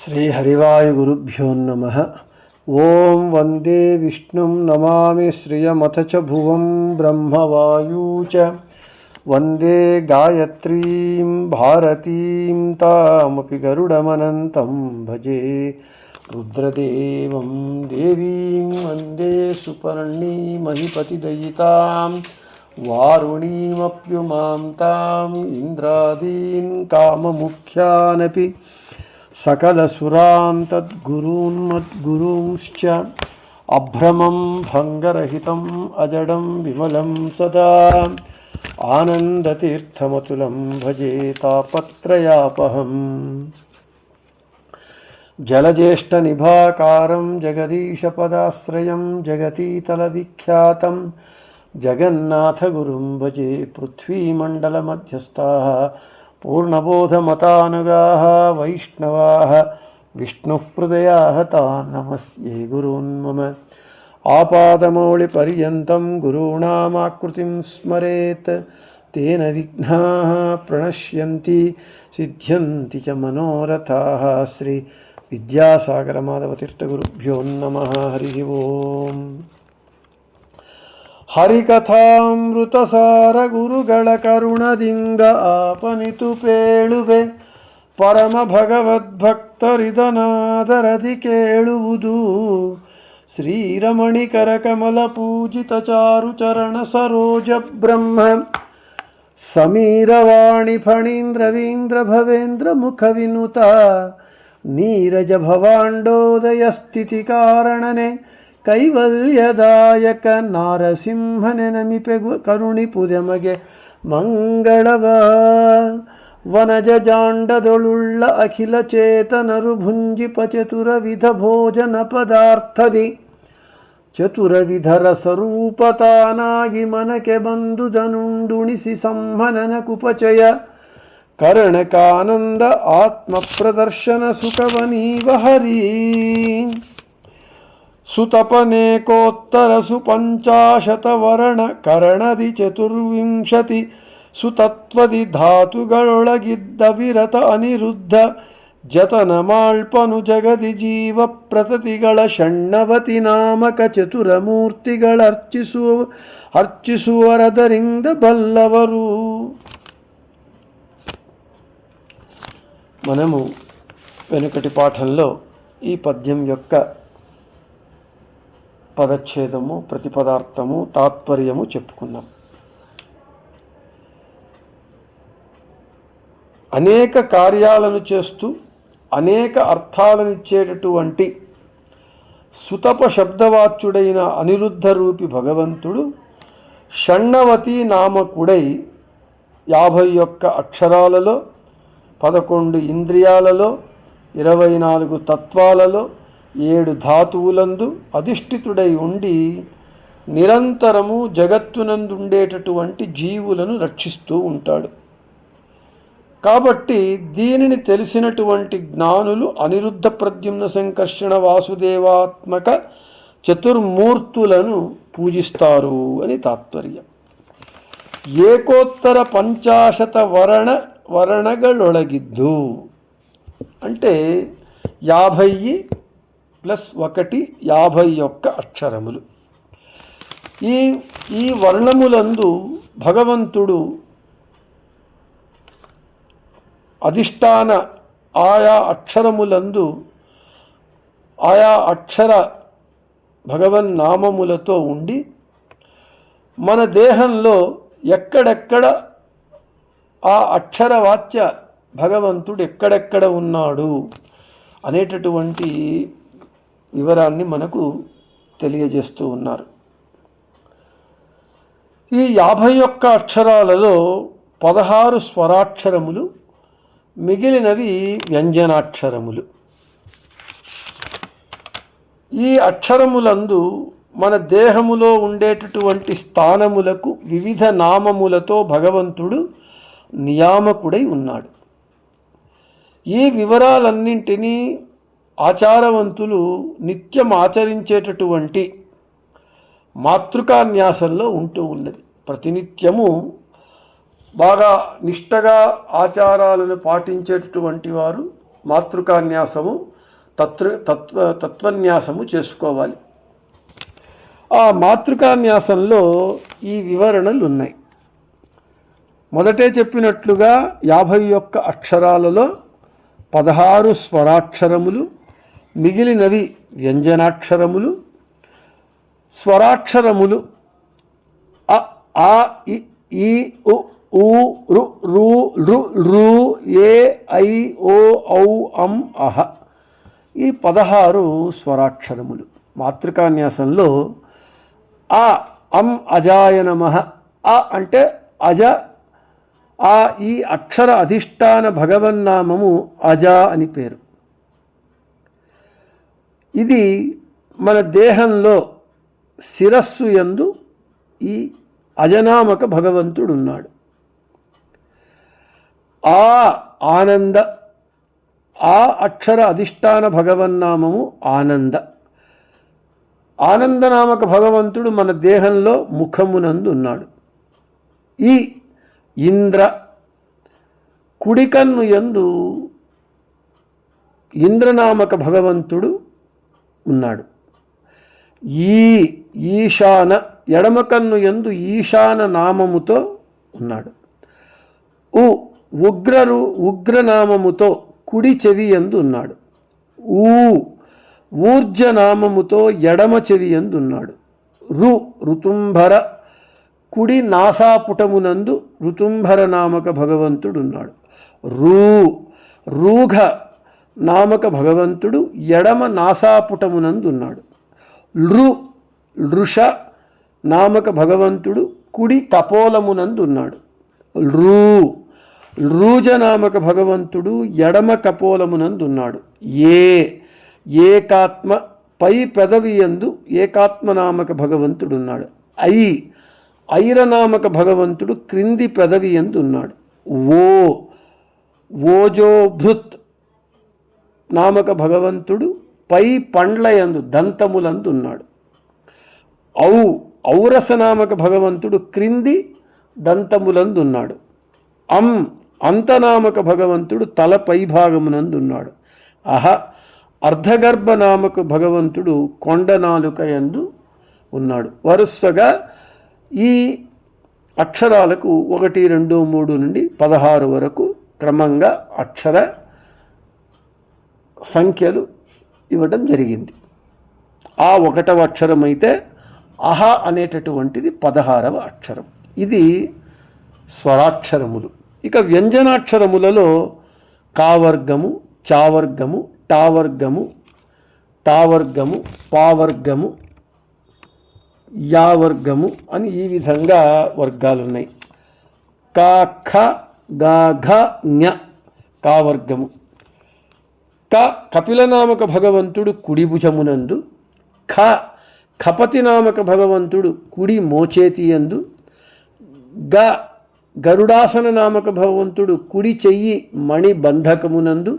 श्रीहरिवायुगुरुभ्यो नमः। ओं वंदे विष्णुं नमामि श्रियमथ च भुवं ब्रह्मवायु च वंदे गायत्रीं भारतीं तामपि गरुडमनन्तं भजे रुद्रदेवं देवीं वंदे सुपर्णीमहिपतिदयितां वारुणीमप्युमां ताम् इन्द्रादीन् काममुख्यानपि सकलसुरान् तद्गुरून् मद्गुरूंश्च अभ्रमं भङ्गरहितम् अजडं विमलं सदा आनन्दतीर्थमतुलं भजे तापत्रयापहम्। जलज्येष्ठनिभाकारं जगदीशपदाश्रयं जगतीतलविख्यातं जगन्नाथगुरुं भजे। पृथ्वीमण्डलमध्यस्थाः पूर्णबोधमतानुगाः वैष्णवाः विष्णुहृदयाः तान् नमस्ये गुरून् मम। आपादमौलिपर्यन्तं गुरूणामाकृतिं स्मरेत् तेन विघ्नाः प्रणश्यन्ति सिद्ध्यन्ति च मनोरथाः। श्री विद्यासागरमाधवतीर्थगुरुभ्यो नमः। हरिः ओम्। ಹರಿಕಥಾಮೃತಸಾರ ಗುರುಗಳ ಕರುಣದಿಂದ ಆಪನಿತು ಪೇಳುವೆ ಪರಮ ಭಗವದ್ಭಕ್ತರಿದನಾದರದಿ ಕೇಳುವುದು ಶ್ರೀರಮಣಿಕರ ಕಮಲ ಪೂಜಿತ ಚಾರು ಚರಣ ಸರೋಜ ಬ್ರಹ್ಮ ಸಮೀರವಾಣಿ ಫಣೀಂದ್ರವೀಂದ್ರ ಭವೇಂದ್ರ ಮುಖ ವಿನುತ ನೀರಜ ಭವಾಂಡೋದಯ ಸ್ಥಿತಿ ಕಾರಣನೆ ಕೈವಲ್ಯದಾಯಕ ನಾರಸಿಂಹನೆ ನಮಿಪೆ ಕರುಣಿಪುರಮಗೆ ಮಂಗಳವ ವನಜ ಜಾಂಡದೊಳುಳ್ಳ ಅಖಿಲ ಚೇತನರು ಭುಂಜಿಪ ಚತುರವಿಧ ಭೋಜನ ಪದಾರ್ಥದಿ ಚತುರವಿಧ ರಸರೂಪತಾನಾಗಿ ಮನಕ್ಕೆ ಬಂದುದನುಂಡುಣಿಸಿ ಸಂಹನನ ಕುಪಚಯ ಕರ್ಣಕಾನಂದ ಆತ್ಮ ಪ್ರದರ್ಶನ ಸುಖವನೀವ ಹರಿ ಸುತಪನೇಕೋತ್ತರ ಸುಪಂಚಾಶತವರ್ಣ ಕರಣದಿ ಚತುರ್ವಿಂಶತಿ ಸುತತ್ವದಿ ಧಾತುಗಳೊಳಗಿದ್ದ ವಿರತ ಅನಿರುದ್ಧ ಜತನ ಮಾಳ್ಪನು ಜಗದಿ ಜೀವ ಪ್ರತತಿಗಳ ಷಣ್ಣವತಿ ನಾಮಕ ಅರ್ಚಿಸುವರದರಿಂದ ಬಲ್ಲವರು. మనము వెనుకటి పాఠంలో ఈ పద్యం యొక్క పదచ్ఛేదము, ప్రతిపదార్థము, తాత్పర్యము చెప్పుకున్నాం. అనేక కార్యాలను చేస్తూ అనేక అర్థాలను ఇచ్చేటటువంటి సుతప శబ్దవాచ్యుడైన అనిరుద్ధ రూపి భగవంతుడు షణ్ణవతి నామకుడై 51 అక్షరాలలో 11 ఇంద్రియాలలో 24 తత్వాలలో 7 ధాతువులందు అధిష్ఠితుడై ఉండి నిరంతరము జగత్తునందుండేటటువంటి జీవులను రక్షిస్తూ ఉంటాడు. కాబట్టి దీనిని తెలిసినటువంటి జ్ఞానులు అనిరుద్ధ ప్రద్యుమ్న సంకర్షణ వాసుదేవాత్మక చతుర్మూర్తులను పూజిస్తారు అని తాత్పర్యం. ఏకోత్తర 50 వర్ణಗಳೊಳಗಿದ್ದು అంటే 50 + 1 51 అక్షరములు. ఈ వర్ణములందు భగవంతుడు అధిష్టాన ఆయా అక్షరములందు ఆయా అక్షర భగవన్నామములతో ఉండి మన దేహంలో ఎక్కడెక్కడ ఆ అక్షరవాచ్య భగవంతుడు ఎక్కడెక్కడ ఉన్నాడు అనేటటువంటి వివరాన్ని మనకు తెలియజేస్తూ ఉన్నారు. ఈ 51 అక్షరాలలో 16 స్వరాక్షరములు, మిగిలినవి వ్యంజనాక్షరములు. ఈ అక్షరములందు మన దేహములో ఉండేటటువంటి స్థానములకు వివిధ నామములతో భగవంతుడు నియామకుడై ఉన్నాడు. ఈ వివరాలన్నింటినీ ఆచారవంతులు నిత్యం ఆచరించేటటువంటి మాతృకాన్యాసంలో ఉంటూ ఉన్నది. ప్రతినిత్యము బాగా నిష్టగా ఆచారాలను పాటించేటటువంటి వారు మాతృకాన్యాసము తత్వన్యాసము చేసుకోవాలి. ఆ మాతృకాన్యాసంలో ఈ వివరణలు ఉన్నాయి. మొదటే చెప్పినట్లుగా 51 అక్షరాలలో 16 స్వరాక్షరములు, మిగిలినవి వ్యంజనాక్షరములు. స్వరాక్షరములు అ, ఆ, ఇ, ఈ, ఉ, ఊ, రు, రు, లు, రు, ఏ, ఐ, ఓ, ఔ, అం, అహ. ఈ 16 స్వరాక్షరములు. మాతృకాన్యాసంలో ఆ, అం, అజాయ నమః. అ అంటే అజ. ఆ ఈ అక్షర అధిష్టాన భగవన్నామము అజ అని పేరు. ఇది మన దేహంలో శిరస్సు యందు ఈ అజనామక భగవంతుడు ఉన్నాడు. ఆ ఆనంద, ఆ అక్షర అధిష్టాన భగవన్నామము ఆనంద. ఆనందనామక భగవంతుడు మన దేహంలో ముఖమునందు ఉన్నాడు. ఈ ఇంద్ర, కుడికన్ను యందు ఇంద్రనామక భగవంతుడు ఉన్నాడు. ఈ ఈశాన, ఎడమకన్ను యందు ఈశాన నామముతో ఉన్నాడు. ఉ ఉగ్రనామముతో కుడి చెవి యందు ఉన్నాడు. ఊర్జనామముతో ఎడమ చెవి యందు ఉన్నాడు. ఋతుంభర, కుడి నాసాపుటమునందు ఋతుంభర నామక భగవంతుడు ఉన్నాడు. రూఘ నామక భగవంతుడు ఎడమ నాసాపుటమునందు ఉన్నాడు. లృష నామక భగవంతుడు కుడి కపోలమునందు ఉన్నాడు. లృజ నామక భగవంతుడు ఎడమ కపోలమునందు ఉన్నాడు. ఏకాత్మ, పై పెదవి యందు ఏకాత్మ నామక భగవంతుడు ఉన్నాడు. ఐరనామక భగవంతుడు క్రింది పెదవి యందు ఉన్నాడు. ఓజోభృత్ నామక భగవంతుడు పై పండ్ల యందు దంతములందు ఉన్నాడు. ఔరస నామక భగవంతుడు క్రింది దంతములందు ఉన్నాడు. అంతనామక భగవంతుడు తల పై భాగమునందు ఉన్నాడు. అర్ధగర్భ నామక భగవంతుడు కొండ నాలుక యందు ఉన్నాడు. వరుసగా ఈ అక్షరాలకు 1, 2, 3 నుండి 16 వరకు క్రమంగా అక్షర సంఖ్యలు ఇవ్వడం జరిగింది. ఆ 1వ అక్షరం అయితే అహ అనేటటువంటిది 16వ అక్షరం. ఇది స్వరాక్షరములు. ఇక వ్యంజనాక్షరములలో కావర్గము, చావర్గము, టావర్గము, తావర్గము, పావర్గము, యావర్గము అని ఈ విధంగా వర్గాలు ఉన్నాయి. క, ఖ, గ, ఘ, ఞ కావర్గము. కపిలనామక భగవంతుడు కుడి భుజమునందు. ఖపతి నామక భగవంతుడు కుడి మోచేతి యందు. గరుడాసన నామక భగవంతుడు కుడి చెయ్యి మణిబంధకమునందు.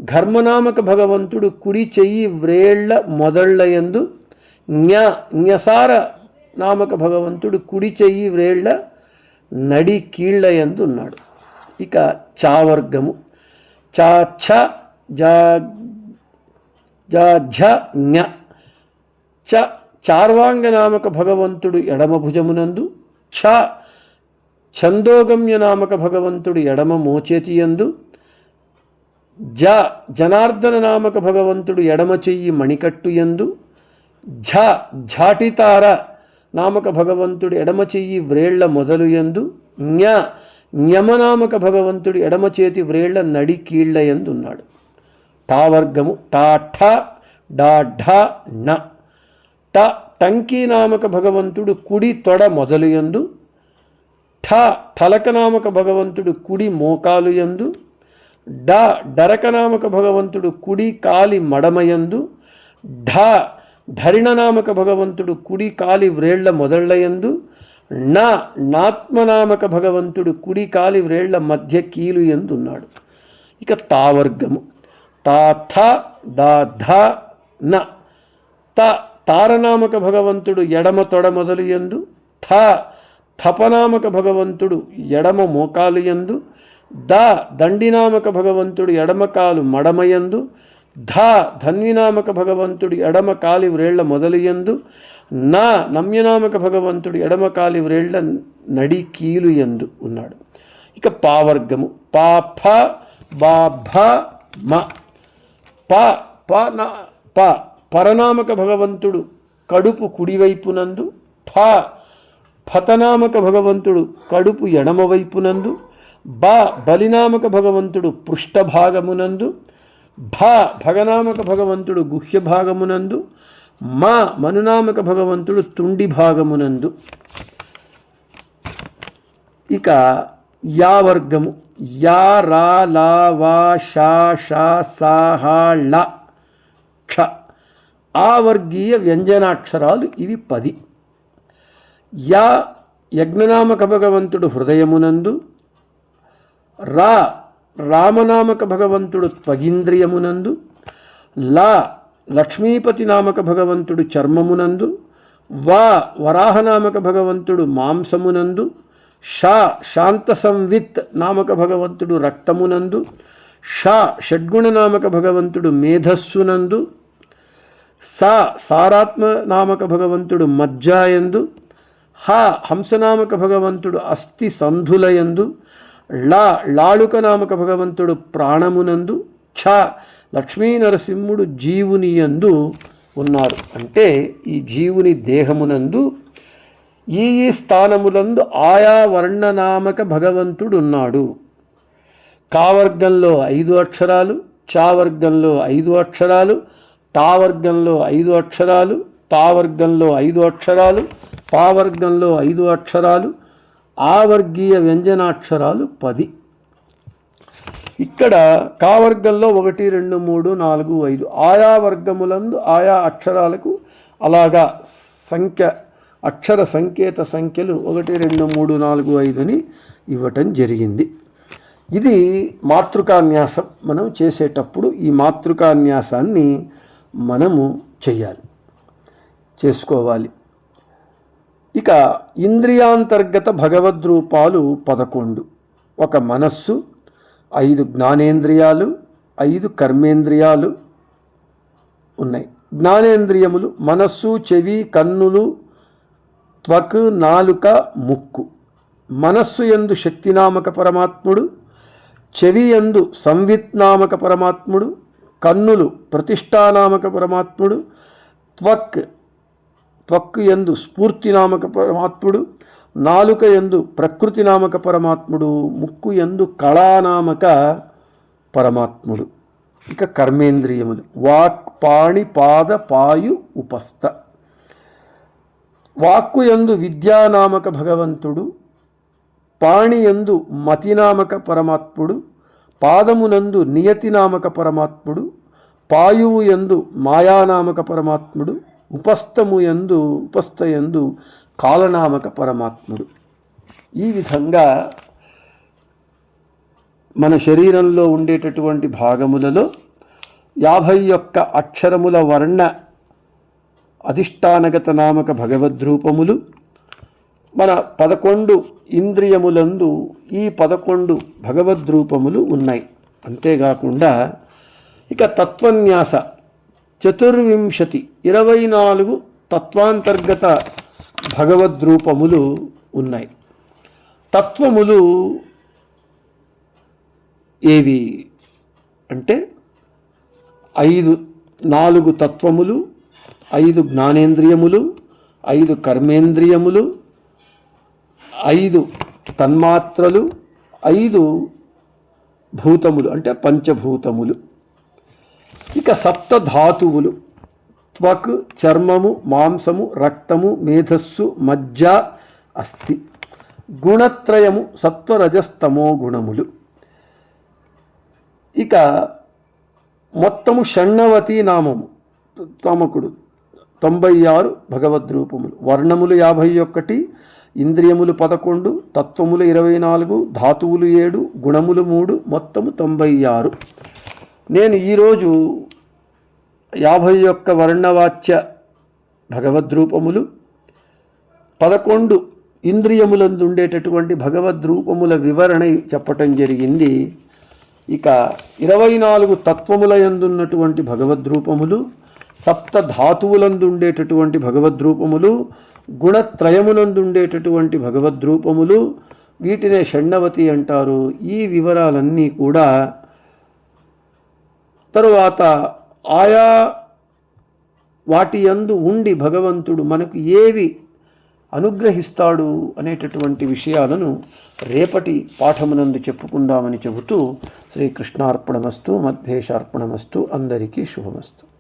ఘర్మనామక భగవంతుడు కుడి చెయ్యి వ్రేళ్ల మొదళ్ల యందు. జ్ఞసార నామక భగవంతుడు కుడి చెయ్యి వ్రేళ్ల నడి కీళ్ల యందు ఉన్నాడు. ఇక చావర్గము. చార్వాంగ నామక భగవంతుడు ఎడమ భుజమునందు. ఛందోగమ్య నామక భగవంతుడు ఎడమ మోచేతి యందు. జనార్దన నామక భగవంతుడు ఎడమ చెయ్యి మణికట్టు యందు. ఝాటితార నామక భగవంతుడు ఎడమ చెయ్యి వ్రేళ్ల మొదలు యందు. జ్ఞమనామక భగవంతుడు ఎడమ చేతి వ్రేళ్ల నడి కీళ్ల యందు ఉన్నాడు. టావర్గము. ఠ, ఢ, ణ. టంకీ నామక భగవంతుడు కుడి తొడ మొదలు యందు. ఠలకనామక భగవంతుడు కుడి మోకాలు యందు. డరకనామక భగవంతుడు కుడి కాలి మడమయందు. ధరిణనామక భగవంతుడు కుడి కాలి వ్రేళ్ల మొదళ్లయందు. నాత్మనామక భగవంతుడు కుడి కాలి వ్రేళ్ల మధ్య కీలు యందు ఉన్నాడు. ఇక తావర్గము. థ, ధ, న. తారనామక భగవంతుడు ఎడమ తొడ మొదలు యందు. థపనామక భగవంతుడు ఎడమ మోకాలు యందు. ద దండినామక భగవంతుడు ఎడమకాలు మడమయందు, ధ ధన్వినామక భగవంతుడు ఎడమకాలి వ్రేళ్ల మొదలుయందు, నా నమ్యనామక భగవంతుడు ఎడమకాలి వ్రేళ్ల నడి కీలు యందు ఉన్నాడు. ఇక పావర్గము పా ఫ బా భ మ. ప ప నా ప పరనామక భగవంతుడు కడుపు కుడివైపునందు, ఫ ఫతనామక భగవంతుడు కడుపు ఎడమవైపునందు, బ బలినామక భగవంతుడు పృష్ఠభాగమునందు, భ భగనామక భగవంతుడు గుహ్య భాగమునందు, మ మనునామక భగవంతుడు తుండి భాగమునందు. ఇక యా వర్గము యా రా లా వా షా షా సా హా ళ క్ష. ఆ వర్గీయ వ్యంజనాక్షరాలు ఇవి 10. యా యజ్ఞనామక భగవంతుడు హృదయమునందు, రా రామనామక భగవంతుడు త్వగింద్రియమునందు, లా లక్ష్మీపతి నామక భగవంతుడు చర్మమునందు, వా వరాహనామక భగవంతుడు మాంసమునందు, షా శాంత సంవిత్ నామక భగవంతుడు రక్తమునందు, షా షడ్గుణ నామక భగవంతుడు మేధస్సునందు, సా సారాత్మ నామక భగవంతుడు మజ్జాయందు, హ హంసనామక భగవంతుడు అస్థి సంధులయందు, ళ లాళుక నామక భగవంతుడు ప్రాణమునందు, ఛ లక్ష్మీ నరసింహుడు జీవునియందు ఉన్నారు. అంటే ఈ జీవుని దేహమునందు ఈ స్థానములందు ఆయా వర్ణనామక భగవంతుడు ఉన్నాడు. కావర్గంలో 5 అక్షరాలు, చావర్గంలో 5 అక్షరాలు, టావర్గంలో 5 అక్షరాలు, తావర్గంలో 5 అక్షరాలు, పావర్గంలో 5 అక్షరాలు, ఆవర్గీయ వ్యంజనాక్షరాలు 10. ఇక్కడ కావర్గంలో 1 2 3 4 5 ఆయా వర్గములందు ఆయా అక్షరాలకు అలాగా అక్షర సంకేత సంఖ్యలు 1 2 3 4 5 అని ఇవ్వటం జరిగింది. ఇది మాతృకాన్యాసం. మనం చేసేటప్పుడు ఈ మాతృకాన్యాసాన్ని మనము చేసుకోవాలి. ఇక ఇంద్రియాంతర్గత భగవద్రూపాలు 11. ఒక మనస్సు, 5 జ్ఞానేంద్రియాలు, 5 కర్మేంద్రియాలు ఉన్నాయి. జ్ఞానేంద్రియములు మనస్సు, చెవి, కన్నులు, త్వక్, నాలుక, ముక్కు. మనస్సు యందు శక్తినామక పరమాత్ముడు, చెవి యందు సంవిత్నామక పరమాత్ముడు, కన్నులు ప్రతిష్టానామక పరమాత్ముడు, త్వక్ యందు స్ఫూర్తినామక పరమాత్ముడు, నాలుక యందు ప్రకృతినామక పరమాత్ముడు, ముక్కు యందు కళానామక పరమాత్ముడు. ఇక కర్మేంద్రియములు వాక్, పాణి, పాద, పాయు, ఉపస్థ. వాక్కు యందు విద్యానామక భగవంతుడు, పాణియందు మతినామక పరమాత్ముడు, పాదమునందు నియతినామక పరమాత్ముడు, పాయువు యందు మాయానామక పరమాత్ముడు, ఉపస్థయందు కాలనామక పరమాత్ముడు. ఈ విధంగా మన శరీరంలో ఉండేటటువంటి భాగములలో 51 అక్షరముల వర్ణ అధిష్టానగత నామక భగవద్రూపములు, మన 11 ఇంద్రియములందు ఈ 11 భగవద్రూపములు ఉన్నాయి. అంతేకాకుండా ఇక తత్వన్యాస 24 తత్వాంతర్గత భగవద్రూపములు ఉన్నాయి. తత్వములు ఏవి అంటే 4 తత్వములు, 5 జ్ఞానేంద్రియములు, 5 కర్మేంద్రియములు, 5 తన్మాత్రలు, 5 భూతములు అంటే పంచభూతములు. ఇక 7 ధాతువులు త్వక్, చర్మము, మాంసము, రక్తము, మేధస్సు, మజ్జ, అస్థి. గుణత్రయము సత్వరజస్తమో గుణములు. ఇక మొత్తము షణ్ణవతి నామము తమకుడు 96 భగవద్రూపములు. వర్ణములు 51, ఇంద్రియములు 11, తత్వములు 24, ధాతువులు 7, గుణములు 3, మొత్తము 96. నేను ఈరోజు 51 వర్ణవాచ్య భగవద్రూపములు, 11 ఇంద్రియములందు ఉండేటటువంటి భగవద్రూపముల వివరణ చెప్పటం జరిగింది. ఇక 24 తత్వముల యందున్నటువంటి భగవద్రూపములు, సప్త ధాతువులందు ఉండేటటువంటి భగవద్రూపములు, గుణత్రయమునందు ఉండేటటువంటి భగవద్రూపములు, వీటినే షణ్ణవతి అంటారు. ఈ వివరాలన్నీ కూడా తరువాత ఆయా వాటి యందు ఉండి భగవంతుడు మనకు ఏవి అనుగ్రహిస్తాడు అనేటటువంటి విషయాలను రేపటి పాఠమునందు చెప్పుకుందామని చెబుతూ శ్రీకృష్ణార్పణమస్తు, మధ్యేశార్పణమస్తు. అందరికీ శుభమస్తు.